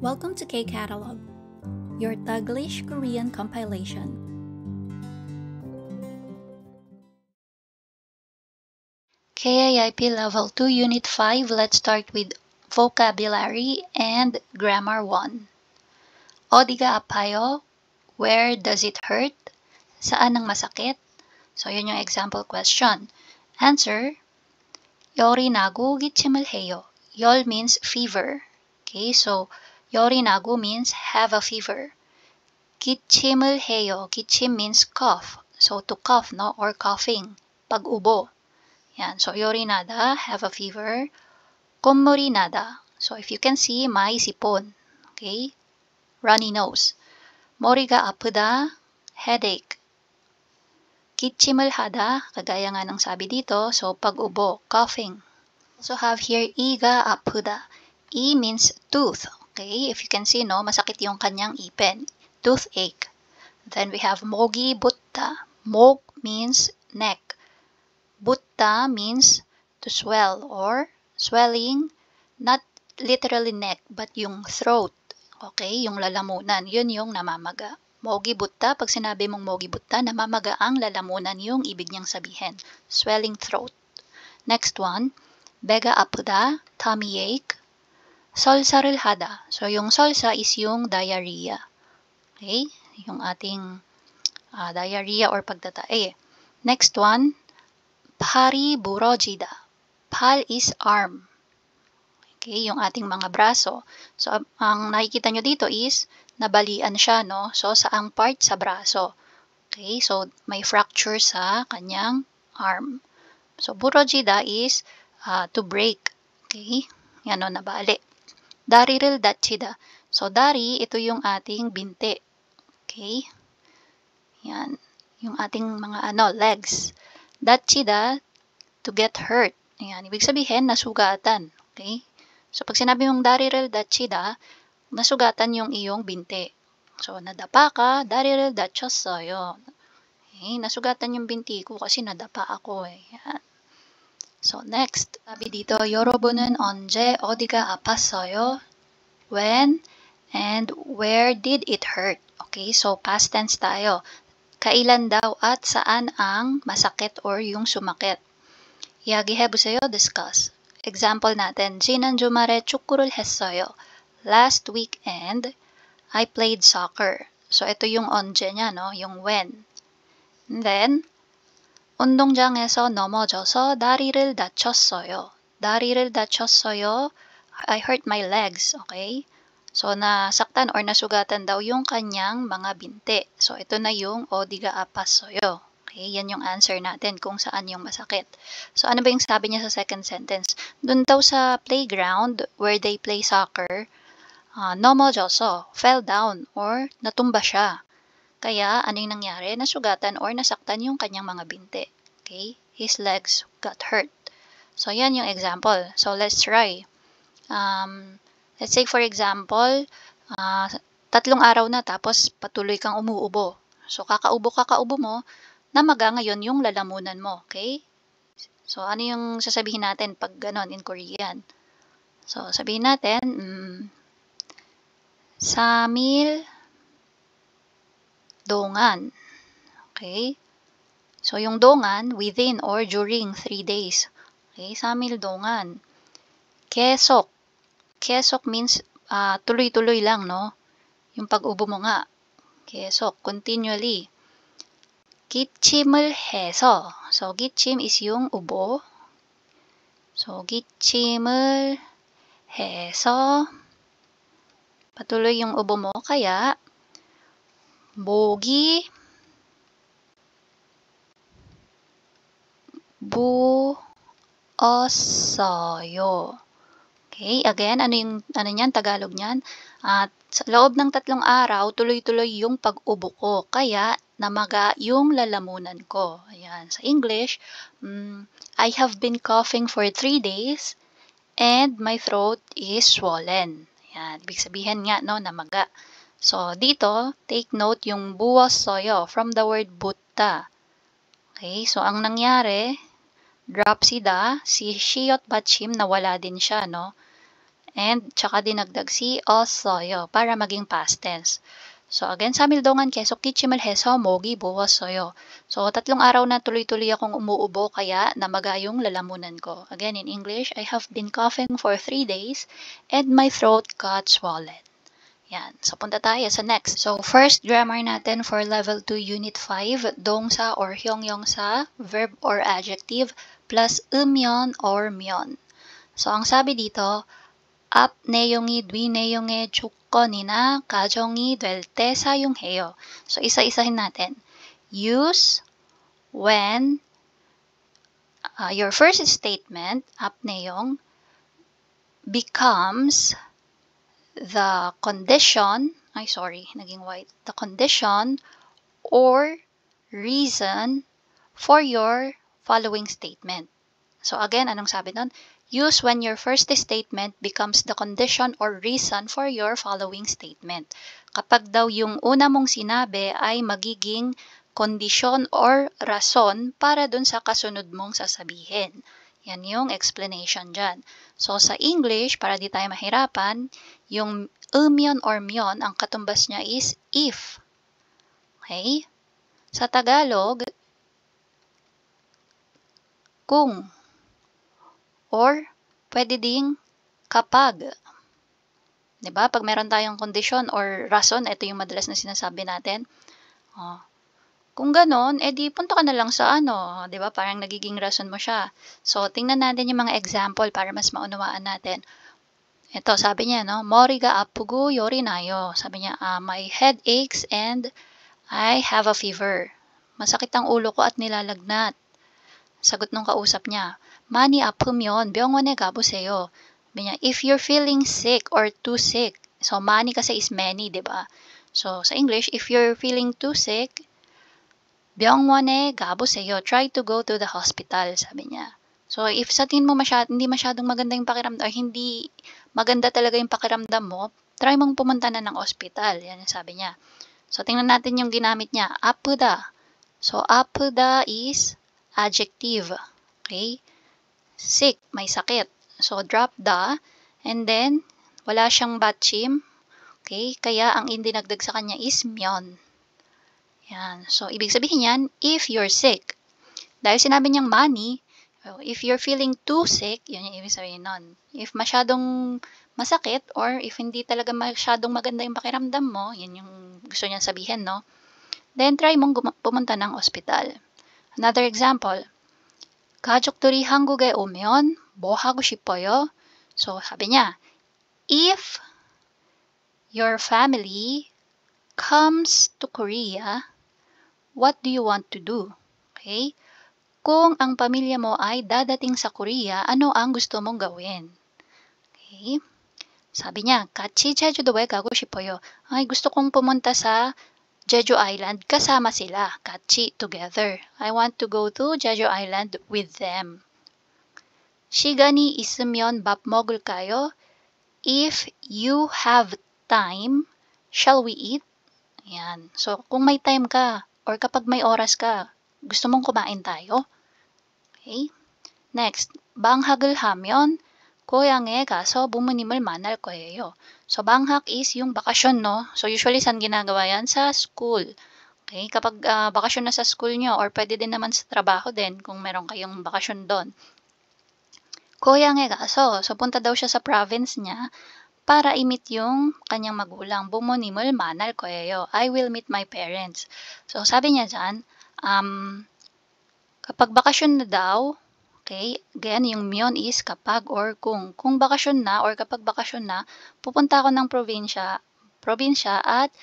Welcome to K-Catalog, your Taglish Korean compilation. KIIP Level 2 Unit 5, let's start with Vocabulary and Grammar 1. Odiga apayo? Where does it hurt? Saan ang masakit? So, yun yung example question. Answer, 열이 나고 기침을 해요. 열 means fever. Okay, so 열이 나고 means have a fever. 기침을 해요. 기침 means cough. So, to cough, no? Or coughing. Pag-ubo. Yan. So, 열이 나다, have a fever. 콧물이 나다. So, if you can see, may sipon. Okay? Runny nose. 머리가 아프다, headache. 기침을 하다, kagaya nga ng sabi dito, so pag-ubo, coughing. Also have here, iga apuda. I means tooth. Okay? If you can see, no, masakit yung kanyang ipin. Toothache. Then we have mogi butta. Mog means neck. Butta means to swell or swelling, not literally neck, but yung throat. Okay? Yung lalamunan. Yun yung namamaga. Mogi butta, pag sinabi mong mogi butta, namamaga ang lalamunan yung ibig niyang sabihin. Swelling throat. Next one, bega apuda, tummy ache. solsa를 하다. So, yung solsa is yung diarrhea. Okay? Yung ating diarrhea or pagtatae. Next one, 팔이 부러지다. Pal is arm. Okay, yung ating mga braso. So, ang nakikita nyo dito is, nabalian siya, no? So, saang part sa braso. Okay, so, may fracture sa kanyang arm. So, burojida is to break. Okay, yan o, nabali. Dariril datchida. So, dari, ito yung ating binti. Okay, yan. Yung ating mga legs. Datchida, to get hurt. Ayan, ibig sabihin, nasugatan. Okay? So, pag sinabi mong dariril datchida, nasugatan yung iyong binti. So, nadapa ka, dariril datchossoyo. Okay? Nasugatan yung binti ko kasi nadapa ako. Ayan. So, next. Sabi dito, 여러분은 언제 어디가 아팠어요? When and where did it hurt? Okay, so past tense tayo. Kailan daw at saan ang masakit or yung sumakit? 이야기해보세요. Discuss. Example natin. 지난 주말에 축구를 했어요. Last weekend, I played soccer. So, ito yung 언제 niya, no? Yung when. And then, 운동장에서 넘어져서 다리를 다쳤어요. 다리를 다쳤어요. I hurt my legs. Okay? So, nasaktan or nasugatan daw yung kanyang mga binti. So, ito na yung 어디가 아팠어요. Okay, yan yung answer natin kung saan yung masakit. So, ano ba yung sabi niya sa second sentence? Doon daw sa playground where they play soccer, 넘어져서, fell down, or natumba siya. Kaya, ano yung nangyari? Nasugatan or nasaktan yung kanyang mga binti. Okay? His legs got hurt. So, yan yung example. So, let's try. Let's say, for example, 3 araw na tapos patuloy kang umuubo. So, kakaubo mo, namaga ngayon yung lalamunan mo. Okay? So, ano yung sasabihin natin pag ganon in Korean? So, sabihin natin, 3일 동안. Okay? So, yung 동안, within or during 3 days. Okay? 3일 동안. 계속. 계속 means tuloy-tuloy lang, no? Yung pag-ubo mo nga. 계속, continually. 기침을 해서. So, 기침 is yung ubo. So, 기침을 해서 patuloy yung ubo mo. Kaya, 목이 부었어요. Okay, again, ano niyan, Tagalog niyan? At sa loob ng 3 araw, tuloy-tuloy yung pag-ubo ko. Kaya, namaga yung lalamunan ko. Ayan. Sa English, I have been coughing for 3 days and my throat is swollen. Ayan. Ibig sabihin nga, no, namaga. So, dito, take note yung buwasoyo from the word butta. Okay, so ang nangyari, drop si shiyot batchim, nawala din siya, no? And tsaka dinagdag si ossoyo para maging past tense. So again, 삼일 동안 계속 기침을 해서 목이 부었어요. So 3 araw na tuloy-tuloy akong umuubo kaya namaga yung lalamunan ko. Again, in English, I have been coughing for 3 days and my throat got swollen. Yan. So punta tayo sa next. So first grammar natin for level 2 unit 5, 동사 or 형용사, verb or adjective plus 음연 or 면. So ang sabi dito, 앞 내용이 뒷 내용의 조건이나 가정이 될 때 사용해요. So isa-isahin natin. Use when your first statement, 앞 내용, becomes the condition, the condition or reason for your following statement. So again, anong sabi nun? Use when your first statement becomes the condition or reason for your following statement. Kapag daw yung una mong sinabi ay magiging kondisyon or rason para dun sa kasunod mong sasabihin. Yan yung explanation dyan. So sa English, para di tayo mahirapan, yung 음연 or myon, ang katumbas niya is if. Okay? Sa Tagalog, kung. Or, pwede ding kapag. Diba? Pag meron tayong kondisyon or rason, ito yung madalas na sinasabi natin. Kung ganon, edi punta ka na lang sa ano. Diba? Parang nagiging rason mo siya. So, tingnan natin yung mga example para mas maunawaan natin. Ito, sabi niya, no? 머리가 아프고 열이 나요. Sabi niya, my head aches and I have a fever. Masakit ang ulo ko at nilalagnat. Sagot nung kausap niya, 많이 아프면 병원에 가보세요. Sabi niya, if you're feeling sick or too sick, so 많이 kasi is many, diba? So sa English, if you're feeling too sick, 병원에 가보세요. Try to go to the hospital, sabi niya. So if sa tingin mo hindi masyadong maganda yung pakiramdam, or hindi maganda talaga yung pakiramdam mo, try mong pumunta na ng hospital. Yan yung sabi niya. So tingnan natin yung ginamit niya, 아프다. So 아프다 is adjective. Okay? Sick, may sakit. So, drop the, and then, wala siyang batchim. Okay? Kaya, ang indinagdag sa kanya is myon. Yan. So, ibig sabihin yan, if you're sick. Dahil sinabi niyang money, if you're feeling too sick, yun yung ibig sabihin nun. If masyadong masakit, or if hindi talaga masyadong maganda yung pakiramdam mo, yun yung gusto niya sabihin, no? Then, try mong pumunta ng ospital. Another example, 가족들이 한국에 오면 뭐 하고 싶어요? So, sabi niya, if your family comes to Korea, what do you want to do? Okay? Kung ang pamilya mo ay dadating sa Korea, ano ang gusto mong gawin? Okay? Sabi niya, 같이 제주도에 가고 싶어요. Ay, gusto kong pumunta sa Jeju Island, kasama sila, 같이, together. I want to go to Jeju Island with them. 시간이 있으면 밥 먹을까요? If you have time, shall we eat? Yan. So, kung may time ka, or kapag may oras ka, gusto mong kumain tayo? Okay? Next, 방학을 하면 고향에 가서 부모님을 만날 거예요. So, 방학 is yung bakasyon, no? So, usually, saan ginagawa yan? Sa school. Okay? Kapag bakasyon na sa school nyo, or pwede din naman sa trabaho din, kung meron kayong bakasyon doon. 고향에 가서, so punta daw siya sa province niya, para i-meet yung kanyang magulang. 부모님을 만날 거예요. I will meet my parents. So, sabi niya dyan, kapag bakasyon na daw, okay, again, yung myon is kapag or kung. Kung bakasyon na or kapag bakasyon na, pupunta ako ng probinsya at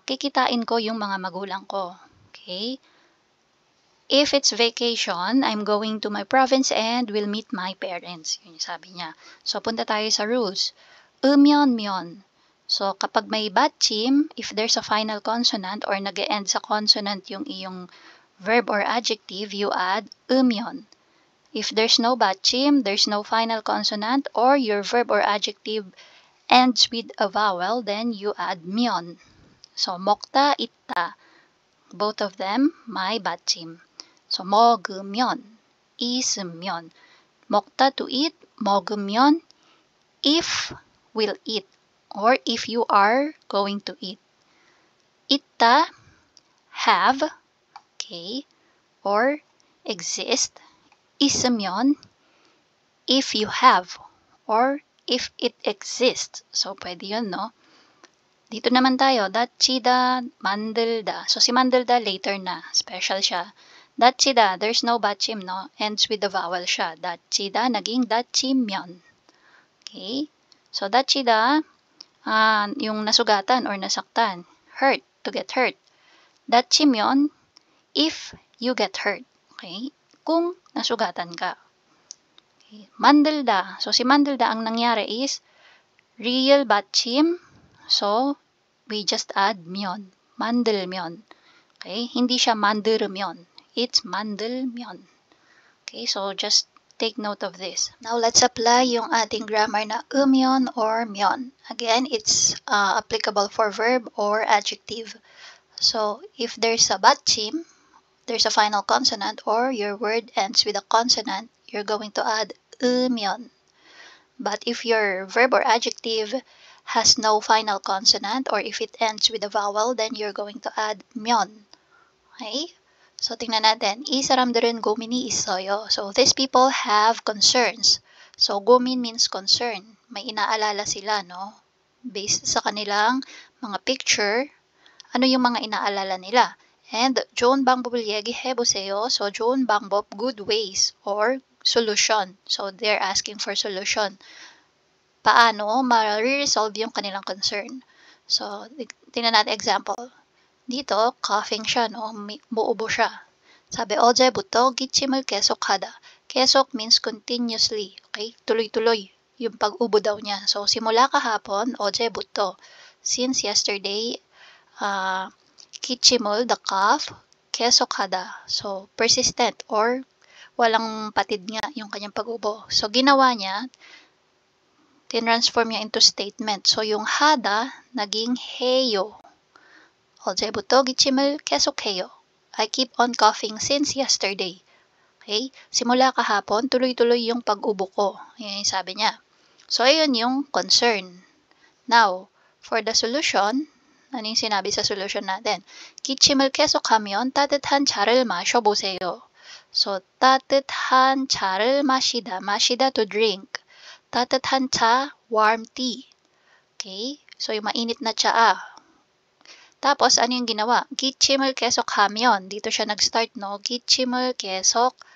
kikitain ko yung mga magulang ko. Okay? If it's vacation, I'm going to my province and will meet my parents. Yun yung sabi niya. So, punta tayo sa rules. 음연, myon. So, kapag may batchim, if there's a final consonant or nag-e-end sa consonant yung iyong verb or adjective, you add 음연. If there's no batchim, there's no final consonant, or your verb or adjective ends with a vowel, then you add myon. So, 먹다, 있다. Both of them, may batchim. So, 먹으면, 있으면. 먹다 to eat, 먹으면, if will eat or if you are going to eat. 있다, have, okay, or exist. 있으면, if you have or if it exists. So, pwede yun, no? Dito naman tayo, 다치다, 만들다. So, si 만들다 later na. Special siya. 다치다, there's no 받침, no? Ends with the vowel siya. 다치다, naging 다치면. Okay? So, 다치다, yung nasugatan or nasaktan. Hurt, to get hurt. 다치면, if you get hurt. Okay? Kung nasugatan ka. Okay. 만들다. So, si 만들다, ang nangyari is real 받침. So, we just add 면. 만들면. Okay? Hindi siya 만들면. It's 만들면. Okay? So, just take note of this. Now, let's apply yung ating grammar na 으면 or 면. Again, it's applicable for verb or adjective. So, if there's a 받침, there's a final consonant, or your word ends with a consonant, you're going to add 으면. But if your verb or adjective has no final consonant, or if it ends with a vowel, then you're going to add 면. Okay? So, tingnan natin. 이 사람들은 고민이 있어요. So, these people have concerns. So, 고민 means concern. May inaalala sila, no? Based sa kanilang mga picture, ano yung mga inaalala nila? And 좋은 방법을 얘기해 보세요. So, 좋은 방법, good ways or solution. So, they're asking for solution. Paano ma-resolve yung kanilang concern? So, tingnan natin example. Dito, coughing siya, no? Muubo siya. Sabi, 어제부터 기침을 계속하다. 계속 means continuously. Okay? Tuloy-tuloy yung pag-ubo daw niya. So, simula kahapon, 어제부터. Since yesterday, 기침을, the cough, 계속하다. So, persistent or walang patid nga yung kanyang pag-ubo. So, ginawa niya, tinransform niya into statement. So, yung 하다, naging 해요. 어제부터 기침을 계속해요. I keep on coughing since yesterday. Okay? Simula kahapon, tuloy-tuloy yung pag-ubo ko. Yan yung sabi niya. So, ayun yung concern. Now, for the solution, ano yung sinabi sa solution natin? 기침을 계속하면 따뜻한 차를 마셔보세요. So, 따뜻한 차를 마시다. 마시다 to drink. 따뜻한 차, warm tea. Okay? So, yung mainit na tsaa. Tapos, ano yung ginawa? 기침을 계속하면. Dito siya nag-start, no? 기침을 계속하면.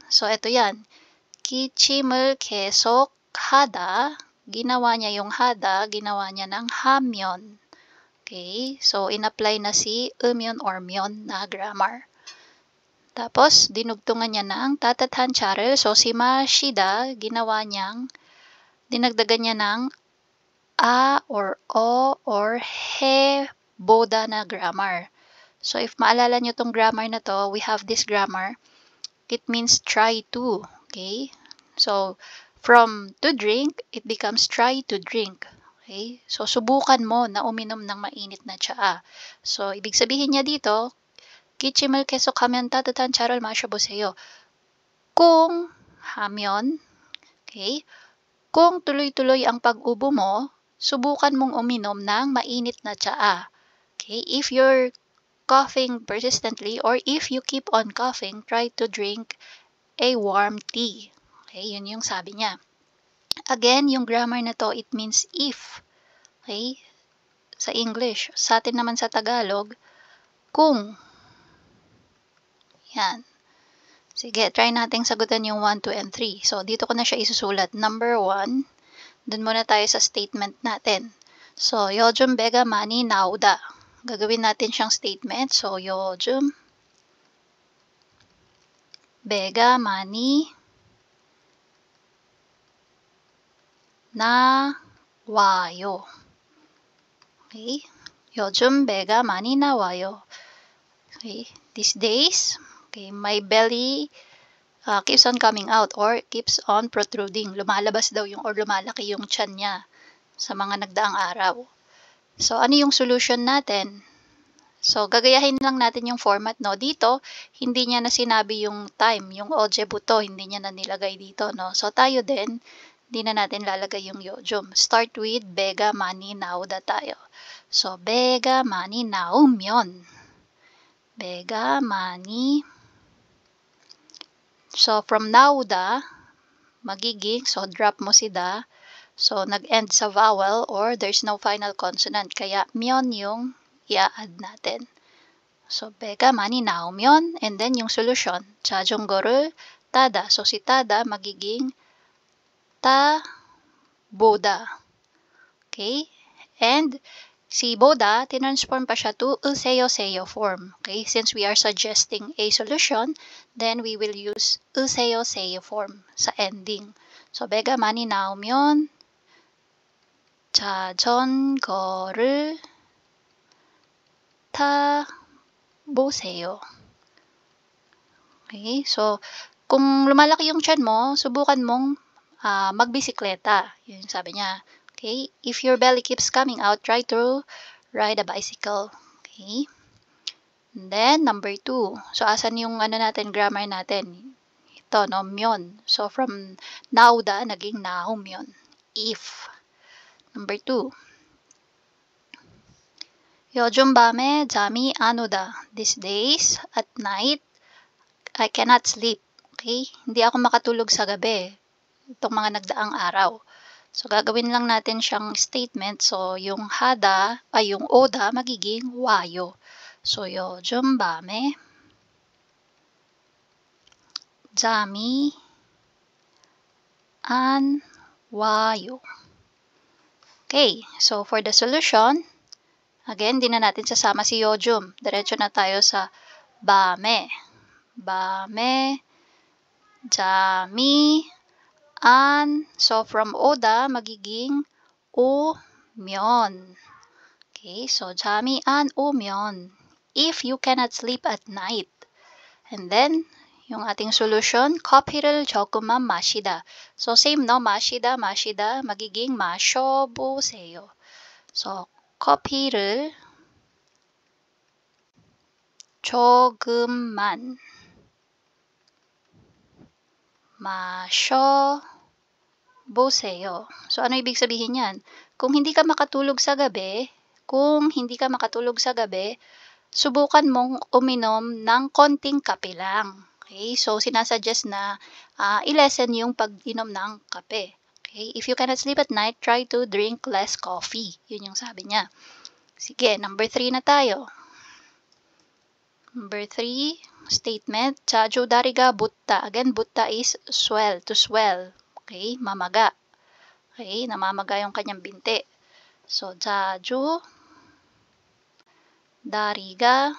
So, ito yan. 기침을 계속하다. Ginawa niya yung hada. Ginawa niya ng 하면. Okay? So, in-apply na si 으면 or 면 na grammar. Tapos, dinugtungan niya ng 따뜻한 차를. So, si 마시다, ginawa niyang, dinagdagan niya ng a or o or he boda na grammar. So, if maalala nyo tong grammar na to, we have this grammar. It means try to. Okay? So, from to drink, it becomes try to drink. Okay? So, subukan mo na uminom ng mainit na tsaa. So, ibig sabihin niya dito, 기침을 계속하면 따뜻한 차를 마셔보세요. kung 하면, okay? Kung tuloy-tuloy ang pag-ubo mo, subukan mong uminom ng mainit na tsaa. Okay? If you're coughing persistently or if you keep on coughing, try to drink a warm tea. Okay? Yun yung sabi niya. Again, yung grammar na to, it means if. Okay? Sa English. Sa atin naman sa Tagalog, kung. Yan. Sige, try nating sagutan yung 1, 2, and 3. So, dito ko na siya isusulat. Number 1, dun muna tayo sa statement natin. So, 요즘 배가 많이 나오다. Gagawin natin siyang statement. So, 요즘 배가 많이 나와요. Okay? 요즘 배가 많이 나와요. Okay? These days, okay, my belly keeps on coming out or keeps on protruding. Lumalabas daw yung or lumalaki yung tiyan niya sa mga nagdaang araw. So, ano yung solution natin? So, gagayahin lang natin yung format, no? Dito, hindi niya na sinabi yung time, yung 어제부터, hindi niya na nilagay dito, no? So, tayo din, Hindi na natin lalagay yung yojum. Start with bega mani nauda tayo. So, bega mani naumyon. Bega mani. So, from nauda, magiging, so drop mo si da. So, nag-end sa vowel or there's no final consonant. Kaya, myon yung i-add natin. So, bega mani naumyon. And then, yung solution. 자전거를 타다. So, si tada magiging ta boda. Okay? And si boda, tinransform pa siya to useyo-seyo form. Okay? Since we are suggesting a solution, then we will use useyo-seyo form sa ending. So, bega mani naumyon, 자전거를 타보세요. Okay? So, kung lumalaki yung tiyan mo, subukan mong magbisikleta. Yun yung sabi niya. Okay? If your belly keeps coming out, try to ride a bicycle. Okay? And then, number 2. So, asan yung natin, grammar natin? Ito, no? Myon. So, from nauda, naging naumyon. If. Number 2. 요즘 밤에 잠이 안 오다. These days, at night, I cannot sleep. Okay? Hindi ako makatulog sa gabi. Itong mga nagdaang araw. So, gagawin lang natin siyang statement. So, yung hada, ay yung oda, magiging wayo. So, 요즘 밤에 잠이 안 와요. Okay. So, for the solution, again, di na natin sasama si 요즘. Diretso na tayo sa 밤에. 밤에 잠이 안. So, from oda, magiging 오면. Okay, so 잠이 안 오면. If you cannot sleep at night. And then, yung ating solution, 커피를 조금만 마시다. So, same, no? 마시다, magiging 마셔보세요. So, 커피를 조금만 마셔보세요. So, ano ibig sabihin yan? Kung hindi ka makatulog sa gabi, subukan mong uminom ng konting kape lang. Okay? So, sinasuggest na i-lessen yung pag-inom ng kape. Okay? If you cannot sleep at night, try to drink less coffee. Yun yung sabi niya. Sige, number 3 na tayo. Number 3, statement, 자주 다리가 붓다. Again, 붓다 is swell, to swell. Okay, mamaga. Okay, namamaga yung kanyang binti. So, 자주 다리가.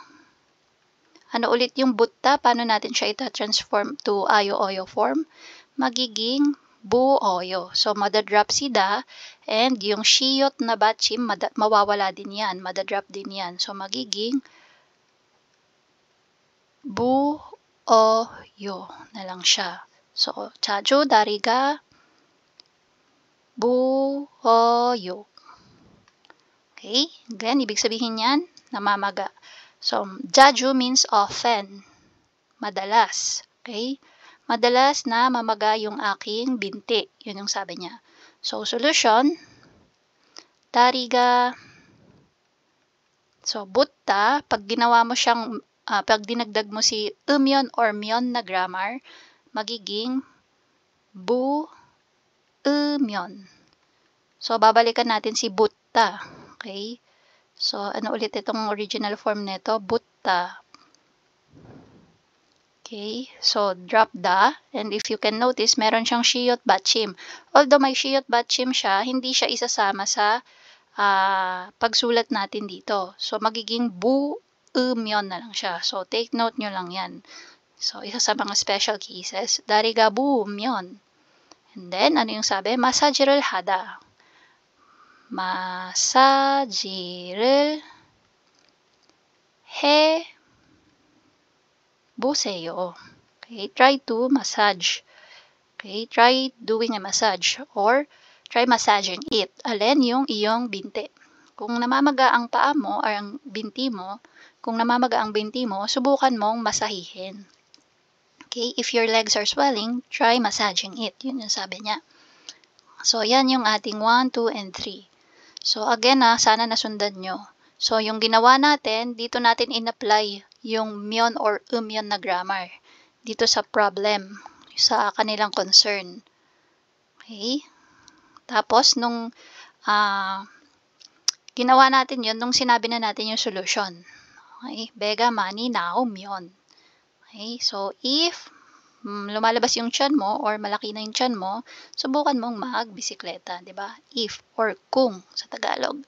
Ano ulit yung 붓다? Paano natin siya ita-transform to ayo-oyo form? Magiging buoyo. So, madadrop si da, and yung shiyot na batchim, mawawala din yan. Madadrop din yan. So, magiging buoyo na lang siya. So, 자주 다리가 buoyo. Okay? Again, ibig sabihin yan, namamaga. So, 자주 means often. Madalas. Okay? Madalas na mamaga yung aking binti. Yun yung sabi niya. So, solution, 다리가. So, 붓다, pag ginawa mo siyang pag dinagdag mo si umyon or myon na grammar, magiging umyon. So, babalikan natin si butta. Okay? So, ano ulit itong original form nito? Butta. Okay? So, drop da. And if you can notice, meron siyang shiyot batchim. Although may shiyot batchim siya, hindi siya isasama sa pagsulat natin dito. So, magiging umyon na lang siya. So, take note nyo lang yan. So, isa sa mga special cases, 다리가 부으면. And then, ano yung sabi? 마사지를 하다. 마사지를 해보세요. Okay, try to massage. Okay, try doing a massage or try massaging it. Alin yung iyong binti. Kung namamaga ang paa mo or ang binti mo, subukan mong masahihin. Okay, if your legs are swelling, try massaging it. Yun yung sabi niya. So, yan yung ating 1, 2, and 3. So, again sana nasundan nyo. So, yung ginawa natin, dito natin in-apply yung myon or umyon na grammar. Dito sa problem, sa kanilang concern. Okay? Tapos, nung ginawa natin yun, nung sinabi na natin yung solution. Okay? Bega, mani, now, myon. Okay? So, if lumalabas yung tiyan mo or malaki na yung tiyan mo, subukan mong magbisikleta, di ba? If or kung sa Tagalog.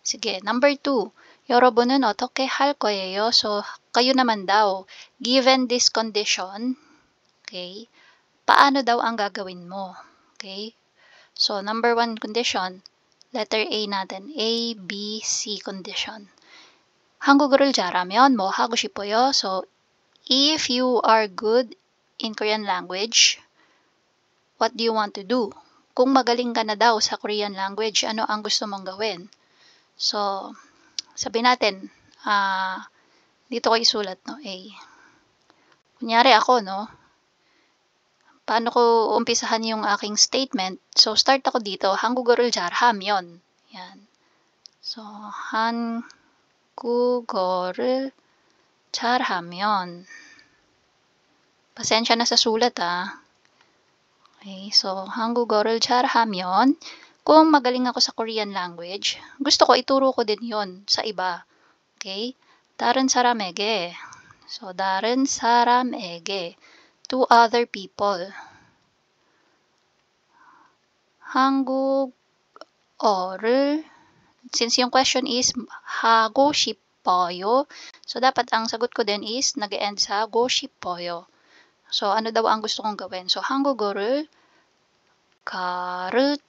Sige, number 2. 여러분은 어떻게 할 거예요? So, kayo naman daw, given this condition, okay, paano daw ang gagawin mo? Okay? So, number 1 condition, letter A natin, A, B, C condition. 한국어를 잘하면 뭐 하고 싶어요? So, if you are good in Korean language, what do you want to do? Kung magaling ka na daw sa Korean language, ano ang gusto mong gawin? So, sabi natin, dito ko isulat, no, A. Kunyari ako, no, paano ko umpisahan yung aking statement? So, start ako dito, 한국어를 잘하면. Yan. So, 한국어를 잘하면. Pasensya na sa sulat, Okay, so, 한국어를 잘하면, kung magaling ako sa Korean language, gusto ko ituro ko din yon sa iba. Okay? 다른 사람에게. So, 다른 사람에게. To other people. 한국어를, since yung question is 하고 싶어요, so dapat ang sagot ko din is nag-end sa 하고 싶어요. So, ano daw ang gusto kong gawin? So, 한국어를 가르치고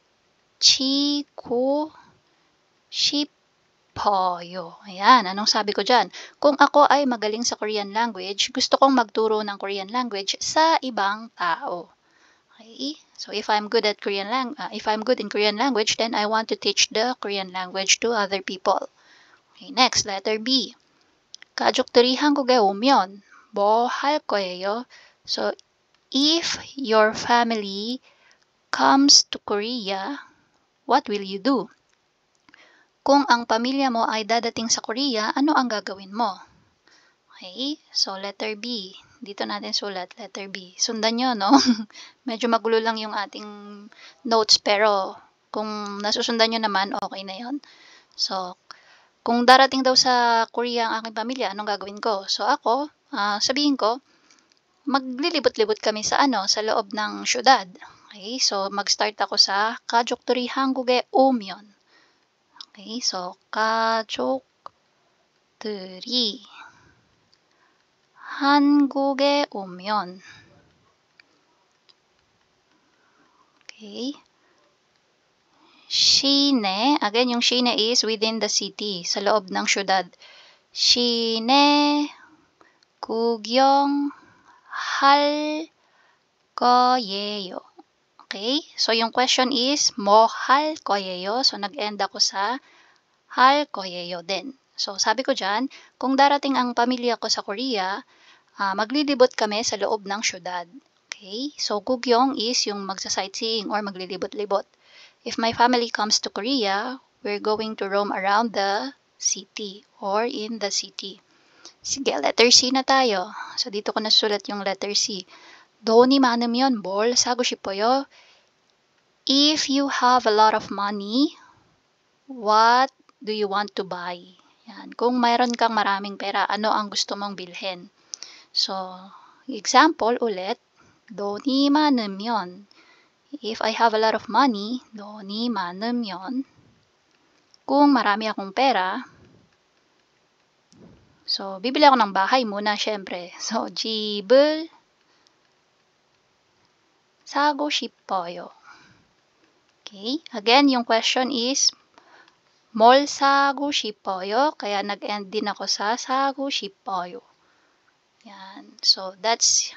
싶어요. Ayan, anong sabi ko dyan? Kung ako ay magaling sa Korean language, gusto kong magturo ng Korean language sa ibang tao. Okay? So, if I'm good in Korean language, then I want to teach the Korean language to other people. Okay, next, letter B. 가족들이 한국에 오면 뭐 할 거예요? So, if your family comes to Korea, what will you do? Kung ang pamilya mo ay dadating sa Korea, ano ang gagawin mo? Okay, so letter B. Dito natin sulat, letter B. Sundan nyo, no? Medyo magulo lang yung ating notes, pero kung nasusundan nyo naman, okay na yon. So, kung darating daw sa Korea ang aking pamilya, anong gagawin ko? So, ako, sabihin ko, maglilibot-libot kami sa loob ng syudad. Okay, so mag-start ako sa 가족들이 한국에 오면. Okay, so 가족들이 한국에 오면. Okay. 시내, again yung 시내 is within the city, sa loob ng syudad. 시내 구경 할 거예요. Okay? So, yung question is, 뭐 할 거예요? So, nag-end ako sa 할 거예요 din. So, sabi ko dyan, kung darating ang pamilya ko sa Korea, maglilibot kami sa loob ng syudad. Okay? So, gugyong is yung magsa-sightseeing or maglilibot-libot. If my family comes to Korea, we're going to roam around the city or in the city. Sige, letter C na tayo. So, dito ko nasulat yung letter C. 돈이 많으면 뭘 사고 싶어요? If you have a lot of money, what do you want to buy? Yan. Kung mayroon kang maraming pera, ano ang gusto mong bilhin? So, example ulit, 돈이 많으면. If I have a lot of money, 돈이 많으면. Kung marami akong pera, so, bibili ako ng bahay muna, syempre. So, 집을 사고 싶어요. Okay? Again, yung question is, 뭘 사고 싶어요? Kaya nag-end din ako sa 사고 싶어요. Yan. So, that's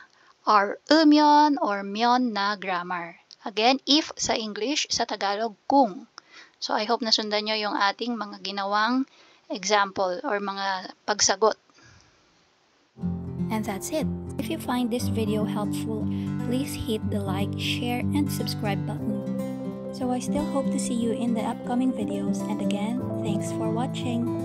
our 음연 or myon na grammar. Again, if sa English, sa Tagalog, kung. So, I hope nasundan nyo yung ating mga ginawang example or mga pagsagot. And that's it. If you find this video helpful, please hit the like, share, and subscribe button. So I still hope to see you in the upcoming videos, and again, thanks for watching.